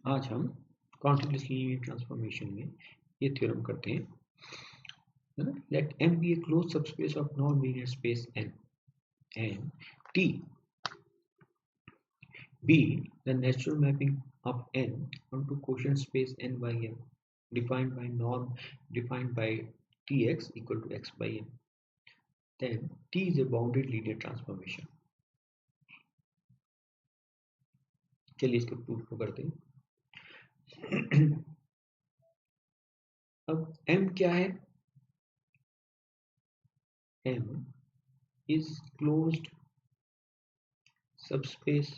आज हम continuous linear transformation में ये थ्योरम करते हैं, है ना। Let M be a closed subspace of non-linear space N and T be the natural mapping of N onto quotient space N by M defined by Tx equal to x by M. Then T is a bounded linear transformation. चलिए इसके proof को करते हैं। अब M क्या है? M is closed subspace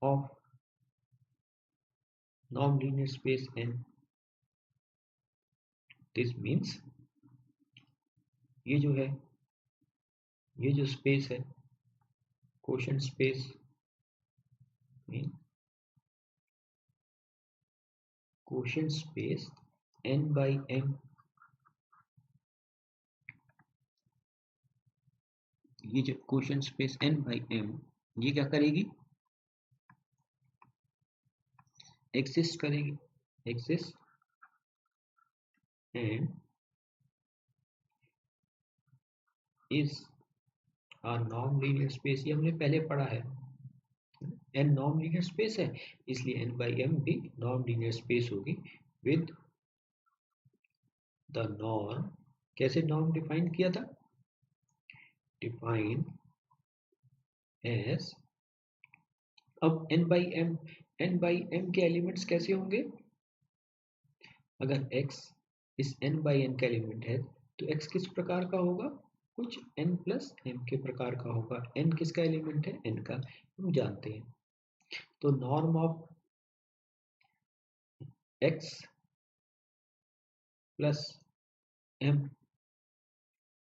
of non-linear space N. This means ये जो स्पेस है क्वोशंट स्पेस में quotient space N by M, ये जो quotient space N by M ये क्या करेगी? एक्सिस्ट करेगी, exist and is a non linear space. ये हमने पहले पढ़ा है, N नॉन लीनियर स्पेस है इसलिए N by M भी नॉन लीनियर स्पेस होगी विद द नॉर्म। कैसे नॉर्म डिफाइन किया था? डिफाइन एज, अब N by M के एलिमेंट्स कैसे होंगे? अगर X इस N by N का एलिमेंट है तो X किस प्रकार का होगा? कुछ N plus M के प्रकार का होगा। N किसका एलिमेंट है? N का, हम जानते हैं। तो norm of X plus M,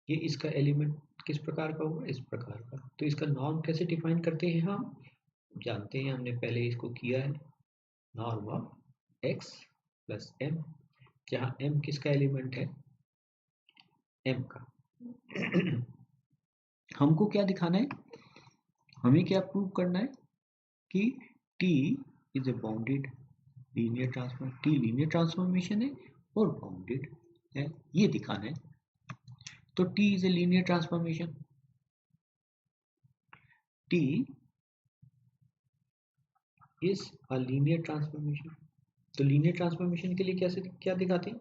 ये इसका एलिमेंट किस प्रकार का होगा? इस प्रकार का। तो इसका नॉर्म कैसे डिफाइन करते हैं? हम जानते हैं, हमने पहले इसको किया है। Norm of X plus M, जहाँ M किसका एलिमेंट है? M का। हमको क्या दिखाना है? हमें क्या प्रूव करना है कि T is a bounded linear transform, T linear transformation है और बाउंडेड है, ये दिखाना है। तो T is a linear transformation, T is a linear transformation. तो लीनियर ट्रांसफॉर्मेशन के लिए क्या दिखाते हैं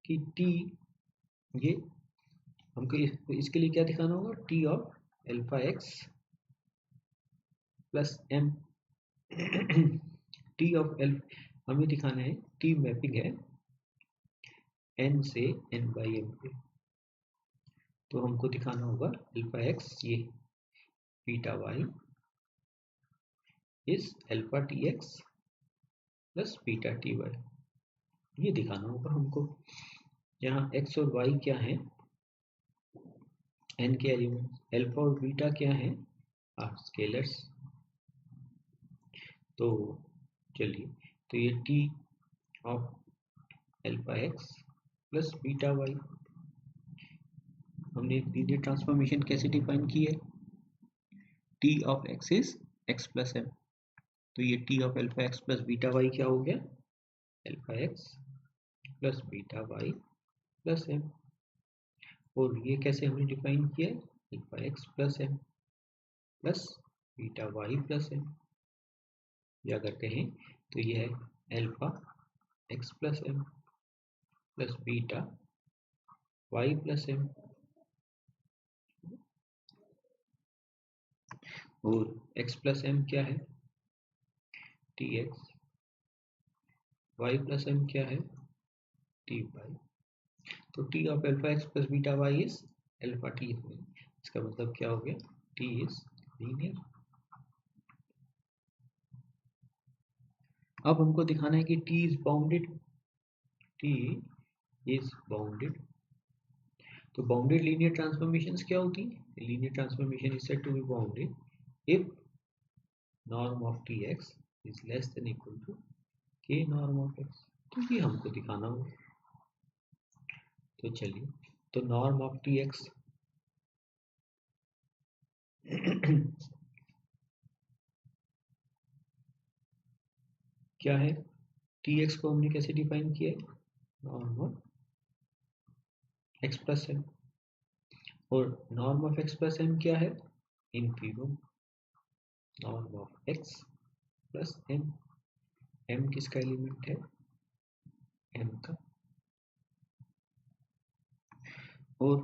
कि T, ये हमको इसके लिए क्या दिखाना होगा? T of alpha x plus M। T of alpha हमें दिखाना है, T मैपिंग है N से N by M पे। तो हमको दिखाना होगा अल्फा x ये बीटा y इस alpha tx plus beta ty, ये दिखाना होगा हमको। यहाँ x और y क्या है? n के एलिमेंट्स। अल्फा और बीटा क्या है? Are scalars. तो चलिए, तो ये t of alpha x plus beta y, हमने लीनियर ट्रांसफॉर्मेशन कैसे डिफाइन की है? t of x is x plus m। तो ये t of alpha x plus beta y क्या हो गया? Alpha x plus beta y plus m। और ये कैसे हमने डिफाइन किया है? Alpha x plus m plus beta y plus m। या अगर कहें तो ये है alpha x plus m plus beta y plus m। और x प्लस m क्या है? tx, y प्लस m क्या है? ty। तो t of alpha x plus beta y is alpha t। इसका मतलब क्या हो गया? t is linear. अब हमको दिखाना है कि t is bounded, t is bounded. तो बाउंडेड लीनियर ट्रांसफॉर्मेशंस क्या होती है? Linear transformation is said to be bounded if norm of tx is less than equal to k norm of x। तो ये हमको दिखाना होगा। तो चलिए, तो नॉर्म ऑफ tx क्या है, Tx को हमने कैसे डिफाइन किया है, norm of x plus M, और norm of x plus M क्या है, infimum norm of x plus M. m किसका एलिमेंट है, m का, और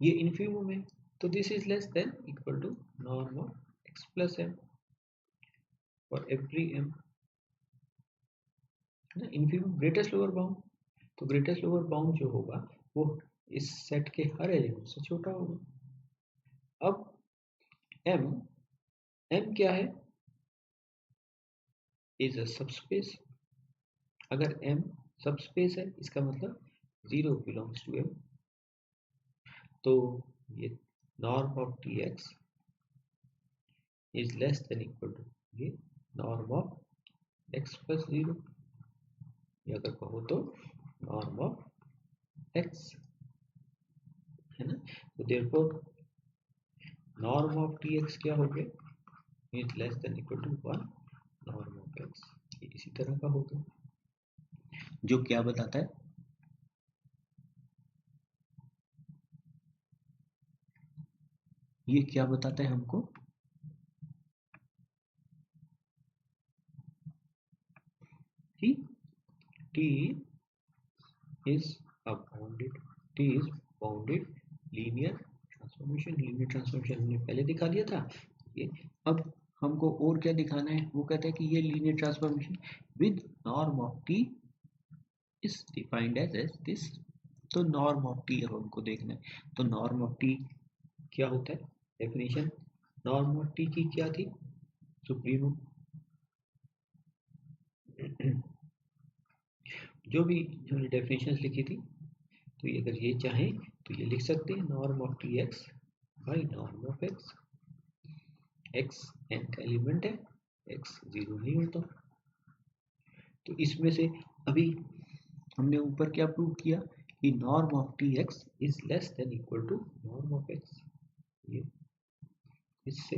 ये इनफीमम है, तो this is less than equal to norm of x plus M for every m, ना इनफीमम ग्रेटेस्ट लोअर बाउंड, तो ग्रेटेस्ट लोअर बाउंड जो होगा वो इस सेट के हर एलिमेंट से छोटा होगा। अब m क्या है, इज अ सबस्पेस। अगर m सबस्पेस है इसका मतलब 0 बिलोंग्स टू m, तो ये norm of Tx is less than equal to ये नॉर्म ऑफ x प्लस 0, या अगर कहो तो नॉर्म ऑफ x, है ना। तो देयरफॉर नॉर्म ऑफ Tx क्या हो गया, is less than equal to 1 norm of x, ये इसी तरह का होगा, जो क्या बताता है, ये क्या बताता है हमको, कि T is a bounded, T is bounded linear transformation. Linear transformation हमने पहले दिखा दिया था ये, अब हमको और क्या दिखाना है, वो कहता है कि ये linear transformation with norm of T is defined as this. तो नॉर्म ऑफ T अब हमको देखना है, तो नॉर्म ऑफ T क्या होता है, डेफिनेशन नॉर्म ऑफ T की क्या थी, सुप्रीमो, जो भी हमने डेफिनेशन लिखी थी, तो ये अगर ये चाहें तो ये लिख सकते हैं norm of Tx by norm of x, x n का एलिमेंट है, x 0 नहीं होता। तो इसमें से अभी हमने ऊपर क्या प्रूव किया कि norm of Tx is less than equal to norm of x, ये इससे,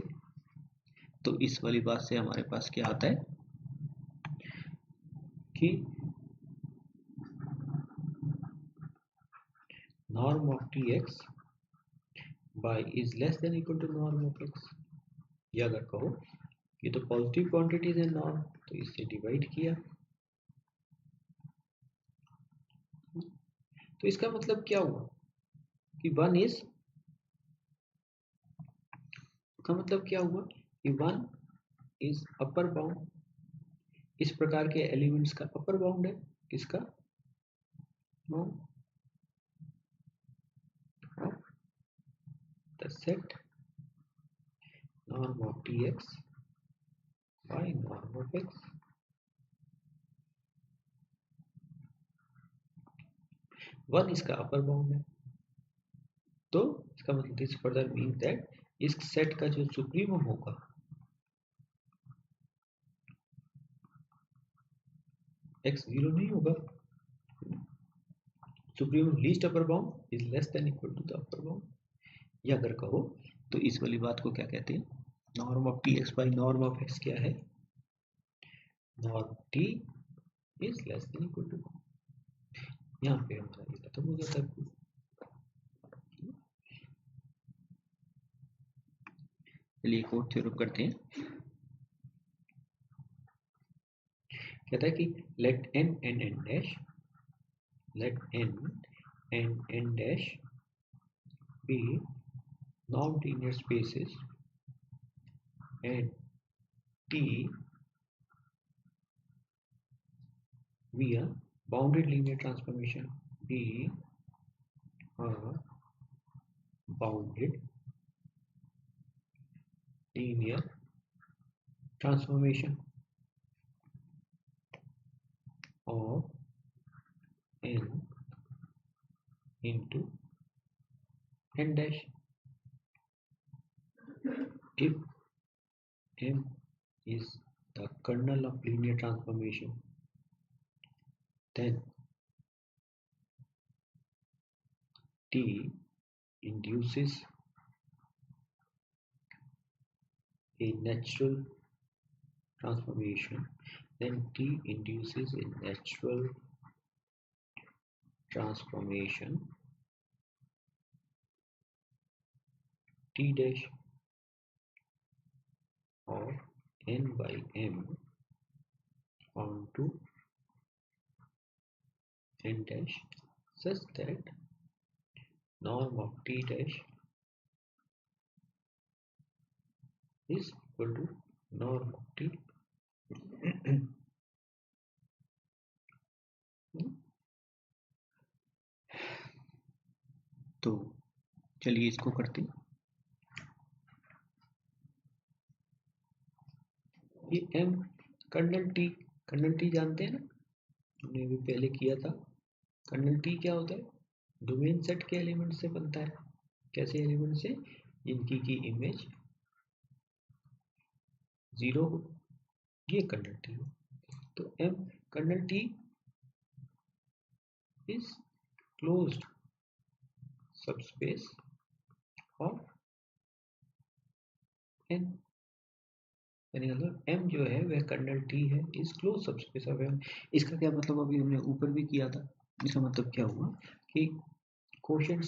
तो इस वाली बात से हमारे पास क्या आता है कि norm of Tx by is less than equal to norm of x, या अगर कहो ये तो पॉजिटिव क्वांटिटीज है नॉर्म, तो इससे डिवाइड किया, तो इसका मतलब क्या हुआ कि वन इज, का मतलब क्या हुआ कि वन इज अपर बाउंड, इस प्रकार के एलिमेंट्स का अपर बाउंड है, किसका, bound of the set norm of Tx by norm of x। One इसका अपर बाउंड है, तो इसका मतलब दिस फर्दर मीन दैट इस सेट का जो सुप्रीमम होगा x 0 नहीं होगा, supremum least upper bound is less than equal to the upper bound, या अगर कहो तो इस वाली बात को क्या कहते हैं, norm of Tx by norm of x क्या है, norm T is less than equal to, यहाँ पे हमारा ये खत्म हो जाता है। चलिए एक और थ्योरम करते हैं, कहता है कि late n and n dash, let n and n dash be non-linear spaces and T via bounded linear transformation be a bounded linear transformation of n into n dash if m is the kernel of linear transformation, then T induces a natural transformation, then T induces a natural transformation T dash of n by m onto n dash such that norm of T dash is equal to norm of T. तो चलिए इसको करते हैं। ये m kernel T जानते हैं ना, हमने भी पहले किया था। कर्नल टी क्या होता है? डोमेन सेट के एलिमेंट से बनता है। कैसे एलिमेंट से? जिनकी की इमेज 0 हो, ये कर्नल टी हो। तो m kernel T is closed subspace of n, यानी मतलब m जो है वह कर्नल टी है, is close subspace of m। इसका क्या मतलब? अभी हमने ऊपर भी किया था। इसका मतलब क्या हुआ कि quotient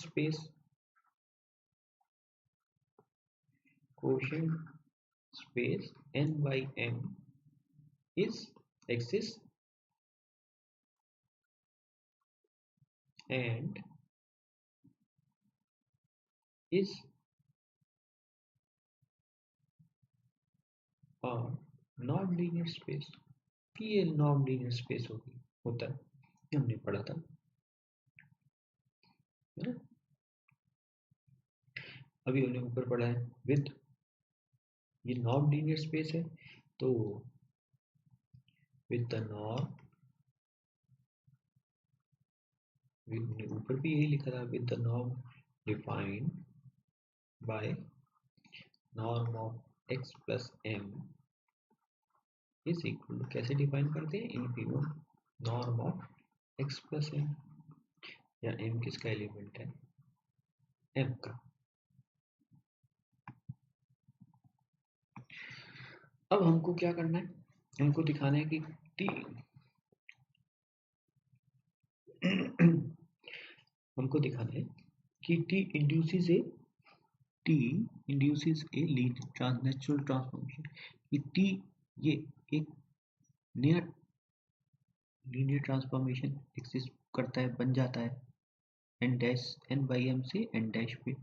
space n by m is exists and is a non linear space. ये नॉन लीनियर स्पेस होता है, ये हमने पढ़ा था, है ना। अभी हमने ऊपर पढ़ा है विद, ये नॉन लीनियर स्पेस है, तो विद द नॉर्म, हमने ऊपर भी यही लिखा था, with the norm defined by norm of x plus m is equal to, कैसे डिफाइन करते हैं? Infimum norm of x plus m, या m किसका एलिमेंट है? m का। अब हमको क्या करना है? हमको दिखाना है कि t हमको दिखाना है कि t induces a natural transformation. कि t ये एक नया लीनियर ट्रांसफॉर्मेशन एग्जिस्ट करता है, बन जाता है n by m से n डैश पे,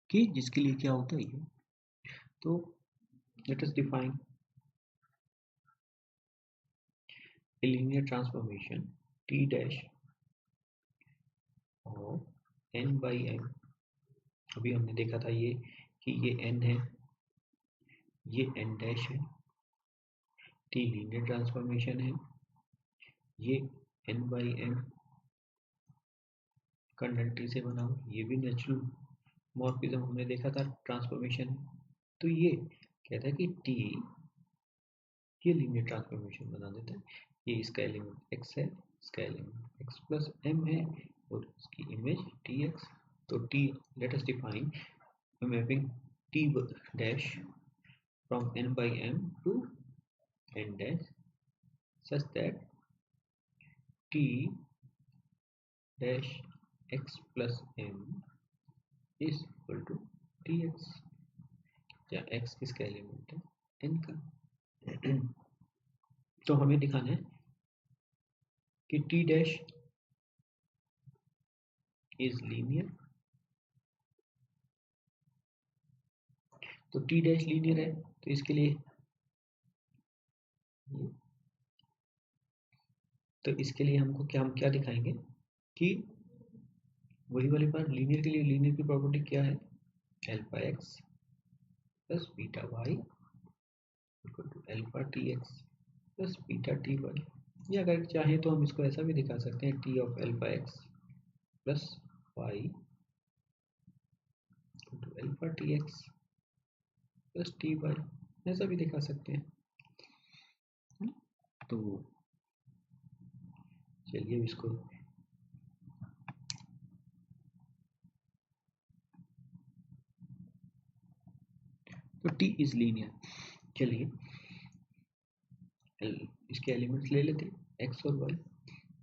कि जिसके लिए क्या होता है ये। तो let us define a linear transformation t dash of n by m। अभी हमने देखा था ये कि ये n है, ये n डैश है, t लीनियर ट्रांसफॉर्मेशन है, ये n by m kernel T से बना हो, ये भी नेचुरल मॉर्फिज्म हमने देखा था, ट्रांसफॉर्मेशन। तो ये कहता है कि t ये लीनियर ट्रांसफॉर्मेशन बना देता है। ये इसका एलिमेंट x है, इसका एलिमेंट x प्लस m है, और इसकी इमेज tx। तो t, let us define mapping t dash from n by m to n dash such that t dash x plus m is equal to tx, या x किसका element है? n का। तो हमें दिखाना है कि t डैश इज लीनियर। तो t डैश लीनियर है, तो इसके लिए हमको हम क्या दिखाएंगे कि वही वाली बात, लीनियर के लिए लीनियर की प्रॉपर्टी क्या है? Alpha x plus beta y equal to alpha tx plus beta ty। या अगर चाहे तो हम इसको ऐसा भी दिखा सकते हैं, t of alpha x plus y equal to alpha tx plus ty, ऐसा भी दिखा सकते हैं। तो चलिए इसको तो टी इज लीनियर। चलिए इसके एलिमेंट्स ले लेते हैं, एक्स और वाई।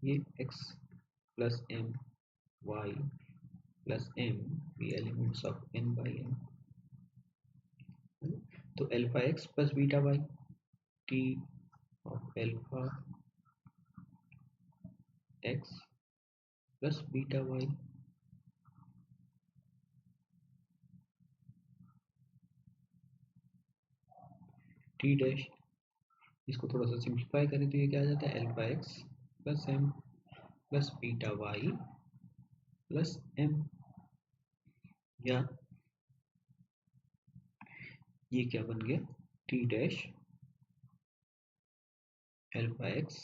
ये X plus M Y plus M, ये elements of N by M. तो alpha x plus beta Y, T of alpha x plus beta Y T dash. इसको थोड़ा सा सिंप्लीफाई करें तो ये क्या आ जाता है, alpha x plus m plus beta y plus m, या ये क्या बन गया, T dash alpha x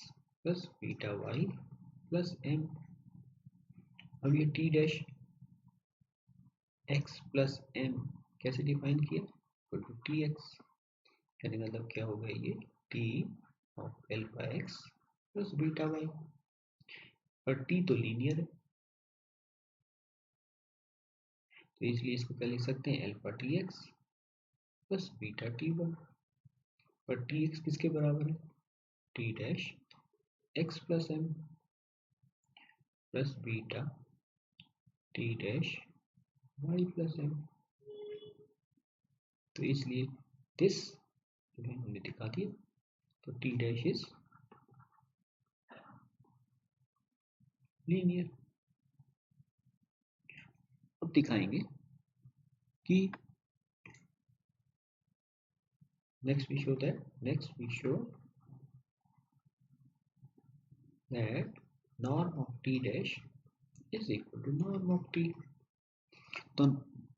plus beta y plus m. अब ये T dash x plus m कैसे डिफाइन किया, इक्वल टू टी एक्स, यानी मतलब क्या होगा, ये T of alpha x plus beta y, और टी तो लीनियर है तो इसलिए इसको क्या लिख सकते हैं, alpha T x plus beta T y. और टी एक्स किसके बराबर है, T dash x plus m plus beta T dash y plus m. तो इसलिए दिस हमने दिखा दिया, तो टी डैश इज लीनियर। अब दिखाएंगे कि next we show that norm of t dash is equal to norm of t। तो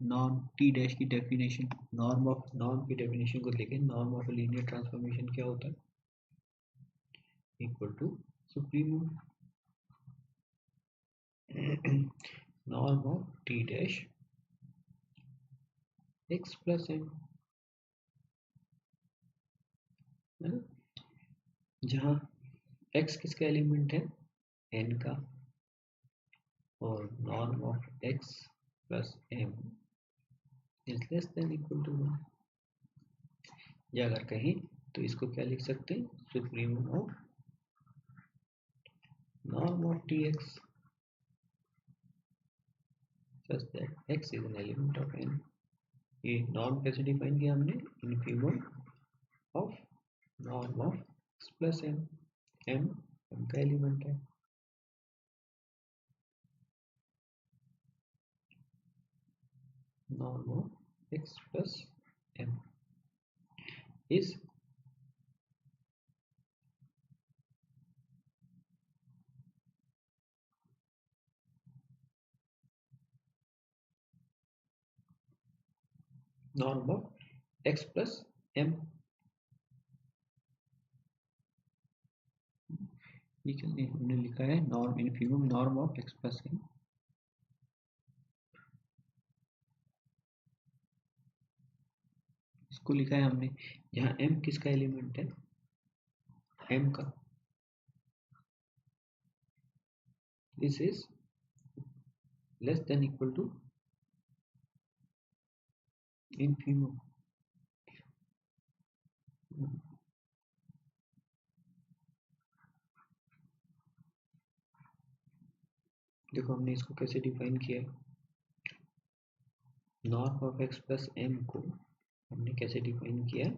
नॉर्म टी डैश की डेफिनेशन, नॉर्म की डेफिनेशन को देखें, नॉर्म ऑफ लीनियर ट्रांसफॉर्मेशन क्या होता है, equal to supremum norm of T dash x plus m, जहाँ x किसका एलिमेंट है, n का, और norm of x plus m is less than equal to 1, या अगर कहें तो इसको क्या लिख सकते हैं, supremum of norm of tx such that x is an element of n। ये नॉर्म कैसे डिफाइन किया हमने, infimum of norm of x plus m, m का एलिमेंट है, norm of x plus m is norm of x plus m। ये हमने लिखा है norm infimum norm of x plus m, इसको लिखा है हमने, यहाँ m किसका एलिमेंट है, m का, this is less than equal to infimum. देखो हमने इसको कैसे डिफाइन किया है, norm of x plus m को हमने कैसे डिफाइन किया है,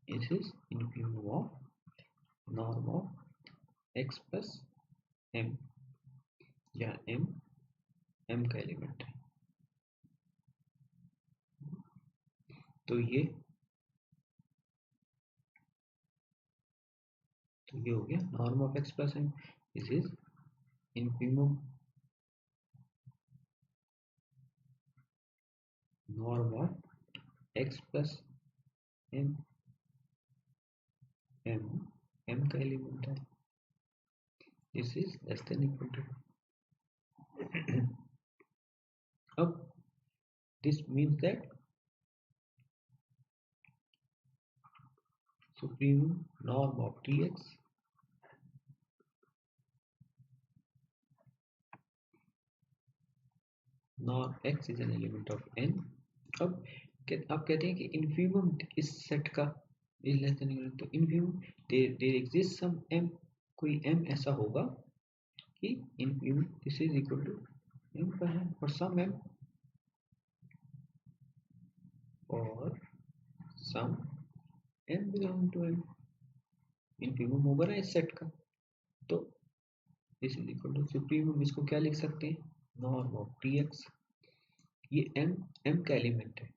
this is infimum of norm of x plus m, जहाँ m का एलिमेंट है। तो ये हो गया norm of x plus m, this is infimum norm of x plus m, m का एलिमेंट है, this is less than equal to. अब this means that supremum norm of tx norm x is an element of n। अब आप कहते हैं कि infimum इस सेट का इज लेस देन इक्वल, तो infimum there exist some m, कोई m ऐसा होगा कि infimum this is equal to m का है और सम m और some m belong to m, infimum होगा ना इस सेट का। तो this is equal to supremum, इसको क्या लिख सकते हैं, नॉर्म ऑफ tx। ये m का एलिमेंट है,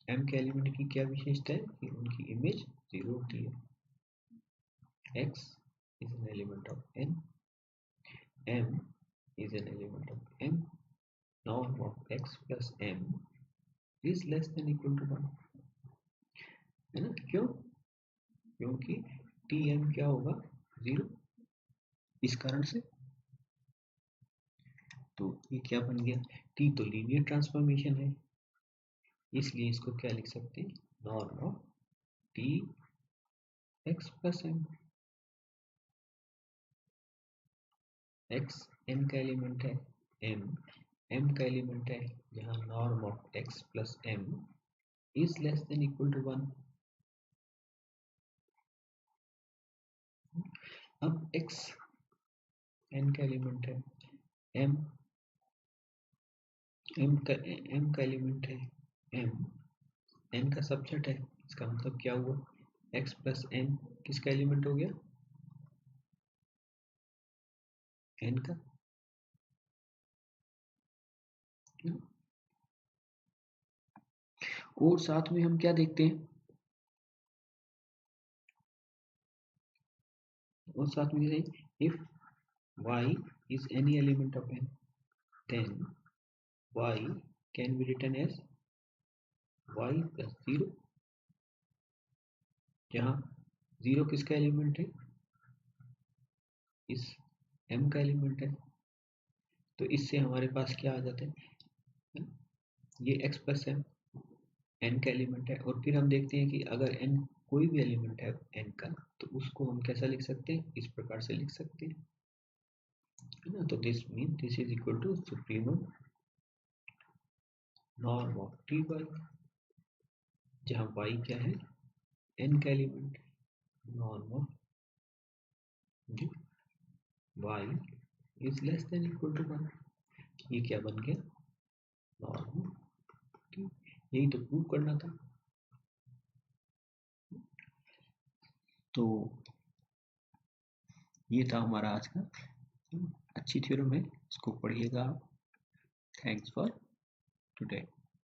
m के एलिमेंट की क्या विशेषता है कि उनकी इमेज 0 होती है। x is an element of n, m is an element of m, norm of x plus m is less than equal to 1, है ना। क्यों? क्योंकि tm क्या होगा 0, इस कारण से। तो ये क्या बन गया, t तो लीनियर ट्रांसफॉर्मेशन है, इसलिए इसको क्या लिख सकते हैं, norm of t x plus m। x n का एलिमेंट है, m का एलिमेंट है, जहाँ norm of x plus m is less than equal to 1। अब x n का एलिमेंट है, m का एलिमेंट है, m n का सबसेट है, इसका मतलब क्या हुआ, x प्लस n किसका एलिमेंट हो गया, n का। और साथ में हम क्या देखते हैं, और साथ में if y is any element of n then y can be written as y plus 0, जहाँ 0 किसका एलिमेंट है, इस m का एलिमेंट है। तो इससे हमारे पास क्या आ जाता है, ये x प्लस m n का एलिमेंट है, और फिर हम देखते हैं कि अगर n कोई भी एलिमेंट है n का, तो उसको हम कैसा लिख सकते हैं, इस प्रकार से लिख सकते हैं, है ना। तो this mean this is equal to supremum norm of t by, जहाँ y क्या है, n का element, norm of y is less than equal to 1। ये क्या बन गया, नॉर्म ऑफ t। यही तो प्रूव करना था। तो ये था हमारा आज का, अच्छी थ्योरम है, इसको पढ़िएगा आप। Thanks for today.